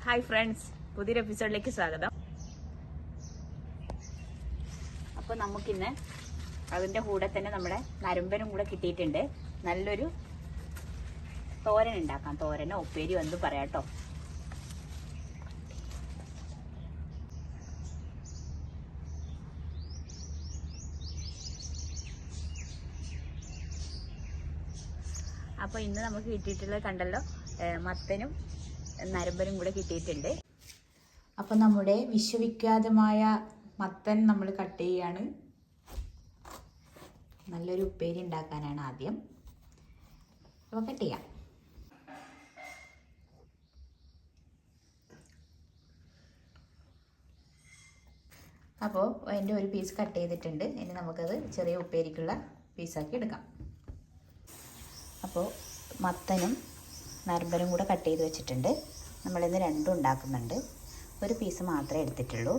Hi friends, പുതിയൊരു എപ്പിസോഡിലേക്ക് സ്വാഗതം. അപ്പോൾ നമുക്കിന്ന് അതിൻ്റെ കൂടെ തന്നെ നമ്മുടെ നരമ്പനും കൂടെ കിട്ടിയിട്ടുണ്ട്. നല്ലൊരു തോരൻ ഉണ്ടാക്കാം. തോരനോ ഉപ്പേരിയോ എന്തും പറയാട്ടോ. അപ്പോൾ ഇന്ന് നമുക്ക് കിട്ടിയിട്ടുള്ളത് കണ്ടല്ലോ, മത്തനും നരമ്പനും കൂടെ കിട്ടിയിട്ടുണ്ട്. അപ്പോൾ നമ്മുടെ വിശ്വവിഖ്യാതമായ മത്തൻ നമ്മൾ കട്ട് ചെയ്യാണ്. നല്ലൊരു ഉപ്പേരി ഉണ്ടാക്കാനാണ് ആദ്യം. അപ്പോൾ കട്ട് ചെയ്യാം. അപ്പോൾ അതിൻ്റെ ഒരു പീസ് കട്ട് ചെയ്തിട്ടുണ്ട്. ഇനി നമുക്കത് ചെറിയ ഉപ്പേരിക്കുള്ള പീസാക്കി എടുക്കാം. അപ്പോൾ മത്തനും നരമ്പനും കൂടെ കട്ട് ചെയ്ത് വെച്ചിട്ടുണ്ട്. നമ്മളിന്ന് രണ്ടും ഉണ്ടാക്കുന്നുണ്ട്. ഒരു പീസ് മാത്രമേ എടുത്തിട്ടുള്ളൂ.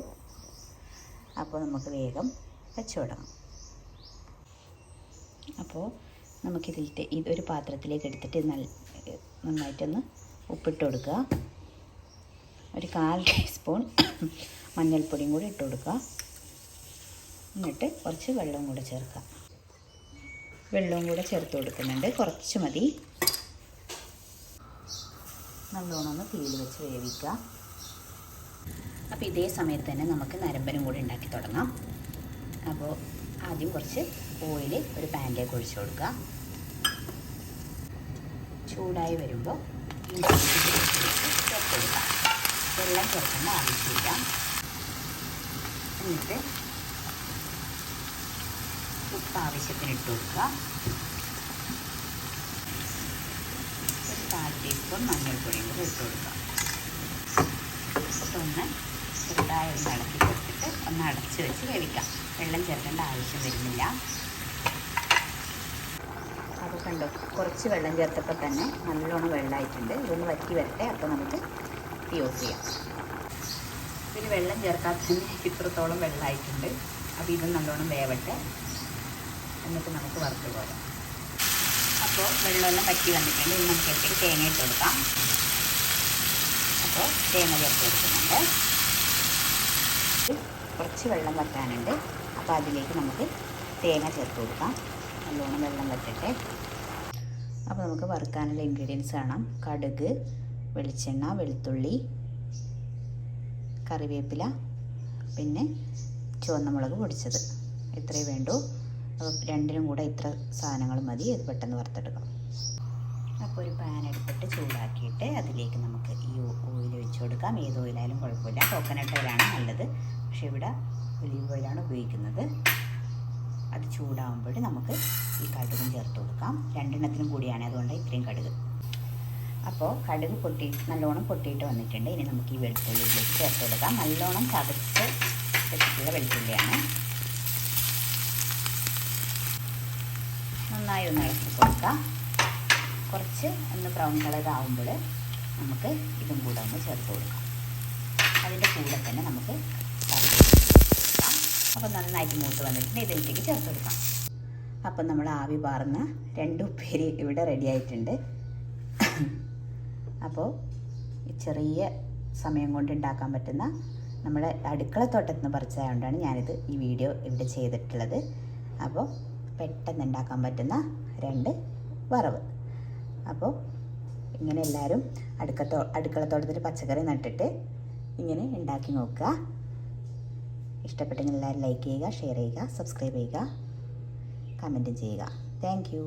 അപ്പോൾ നമുക്ക് വേഗം വെച്ച് തുടങ്ങാം. അപ്പോൾ നമുക്കിതിലത്തെ ഇതൊരു പാത്രത്തിലേക്ക് എടുത്തിട്ട് നന്നായിട്ടൊന്ന് ഉപ്പിട്ട് കൊടുക്കുക. ഒരു 1/4 ടീസ്പൂൺ മഞ്ഞൾപ്പൊടിയും കൂടി ഇട്ട് കൊടുക്കുക. എന്നിട്ട് കുറച്ച് വെള്ളവും കൂടെ ചേർക്കുക. വെള്ളവും കൂടെ ചേർത്ത് കൊടുക്കുന്നുണ്ട്. കുറച്ച് മതി. നല്ലോണം ഒന്ന് തീയിൽ വെച്ച് വേവിക്കുക. അപ്പോൾ ഇതേ സമയത്ത് തന്നെ നമുക്ക് നരമ്പനും കൂടി ഉണ്ടാക്കി തുടങ്ങാം. അപ്പോൾ ആദ്യം കുറച്ച് ഓയിൽ ഒരു പാനിലേക്ക് ഒഴിച്ചു കൊടുക്കുക. ചൂടായി വരുമ്പോൾ ചേർത്ത് കൊടുക്കുക. വെള്ളം ചേർക്കേണ്ട ആവശ്യമില്ല. എന്നിട്ട് ഉപ്പ് ആവശ്യത്തിന് ഇട്ട് കൊടുക്കുക. ഒരു 1/4 ടീസ്പൂൺ മഞ്ഞൾപ്പൊടിയും കൂടി ഇട്ട് കൊടുക്കുക. ഒന്ന് ചെറുതായി ഒന്ന് ഇളക്കി കൊടുത്തിട്ട് ഒന്ന് അടച്ച് വെച്ച് വേവിക്കാം. വെള്ളം ചേർക്കേണ്ട ആവശ്യം വരുന്നില്ല. അത് കണ്ടോ, കുറച്ച് വെള്ളം ചേർത്തപ്പോൾ തന്നെ നല്ലോണം വെള്ളമായിട്ടുണ്ട്. ഇതൊന്ന് വറ്റി വരട്ടെ. അപ്പോൾ നമുക്ക് തീ ഓഫ് ചെയ്യാം. പിന്നെ വെള്ളം ചേർക്കാത്തതിന് ഇത്രത്തോളം വെള്ളമായിട്ടുണ്ട്. അപ്പോൾ ഇത് നല്ലോണം വേവട്ടെ. എന്നിട്ട് നമുക്ക് വറുത്ത് പോരാം. അപ്പോൾ വെള്ളമെല്ലാം വറ്റി വന്നിട്ടുണ്ട്. ഇനി നമുക്ക് എടുത്തിട്ട് തേങ്ങ ഇട്ട് കൊടുക്കാം. അപ്പോൾ തേങ്ങ ചേർത്ത് കൊടുക്കുന്നുണ്ട്. കുറച്ച് വെള്ളം വറ്റാനുണ്ട്. അപ്പോൾ അതിലേക്ക് നമുക്ക് തേങ്ങ ചേർത്ത് കൊടുക്കാം. നല്ലോണം വെള്ളം വറ്റട്ടെ. അപ്പോൾ നമുക്ക് വറുക്കാനുള്ള ഇൻഗ്രീഡിയൻസ് കാണാം. കടുക്, വെളിച്ചെണ്ണ, വെളുത്തുള്ളി, കറിവേപ്പില, പിന്നെ ചുവന്ന മുളക് പൊടിച്ചത്. ഇത്രയേ വേണ്ടൂ. അപ്പോൾ രണ്ടിനും കൂടെ ഇത്ര സാധനങ്ങൾ മതി. ഇത് പെട്ടെന്ന് വറുത്തെടുക്കാം. അപ്പോൾ ഒരു പാൻ എടുത്തിട്ട് ചൂടാക്കിയിട്ട് അതിലേക്ക് നമുക്ക് ഈ ഓയിൽ ഒഴിച്ച് കൊടുക്കാം. ഏത് ഓയിലായാലും കുഴപ്പമില്ല. കോക്കനട്ട് ഓയിലാണ് നല്ലത്. പക്ഷേ ഇവിടെ ഒലീവ് ഓയിലാണ് ഉപയോഗിക്കുന്നത്. അത് ചൂടാകുമ്പോൾ നമുക്ക് ഈ കടുകും ചേർത്ത് കൊടുക്കാം. രണ്ടെണ്ണത്തിനും കൂടിയാണ്, അതുകൊണ്ട് ഇത്രയും കടുക്. അപ്പോൾ കടുക് നല്ലോണം പൊട്ടിയിട്ട് വന്നിട്ടുണ്ട്. ഇനി നമുക്ക് ഈ വെളുത്തുള്ളിയിലേക്ക് ചേർത്ത് കൊടുക്കാം. നല്ലോണം ചതച്ച് വെച്ചിട്ടുള്ള വെളുത്തുള്ളിയാണ്. നന്നായി ഒന്ന് ഇളക്കി കൊടുക്കുക. കുറച്ച് ഒന്ന് ബ്രൗൺ കളർ ആകുമ്പോൾ നമുക്ക് ഇതും കൂടെ ഒന്ന് ചേർത്ത് കൊടുക്കാം. അതിൻ്റെ കൂടെ തന്നെ നമുക്ക് കൊടുക്കാം. അപ്പോൾ നന്നായിട്ട് മൂത്ത് വന്നിട്ടുണ്ട്. ഇതിലേക്ക് ചേർത്ത് കൊടുക്കാം. അപ്പം നമ്മൾ ആവി പാർന്ന 2 ഉപ്പേരി ഇവിടെ റെഡി ആയിട്ടുണ്ട്. അപ്പോൾ ചെറിയ സമയം കൊണ്ട് ഉണ്ടാക്കാൻ പറ്റുന്ന നമ്മുടെ അടുക്കളത്തോട്ടത്തിൽ നിന്ന് പറിച്ചതുകൊണ്ടാണ് ഞാനിത് ഈ വീഡിയോ ഇവിടെ ചെയ്തിട്ടുള്ളത്. അപ്പോൾ പെട്ടെന്ന് ഉണ്ടാക്കാൻ പറ്റുന്ന 2 വറവ്. അപ്പോൾ ഇങ്ങനെ എല്ലാവരും അടുക്കളത്തോട്ടത്തിൽ പച്ചക്കറി നട്ടിട്ട് ഇങ്ങനെ ഉണ്ടാക്കി നോക്കുക. ഇഷ്ടപ്പെട്ടെങ്കിൽ എല്ലാവരും ലൈക്ക് ചെയ്യുക, ഷെയർ ചെയ്യുക, സബ്സ്ക്രൈബ് ചെയ്യുക, കമൻറ്റും ചെയ്യുക. Thank you.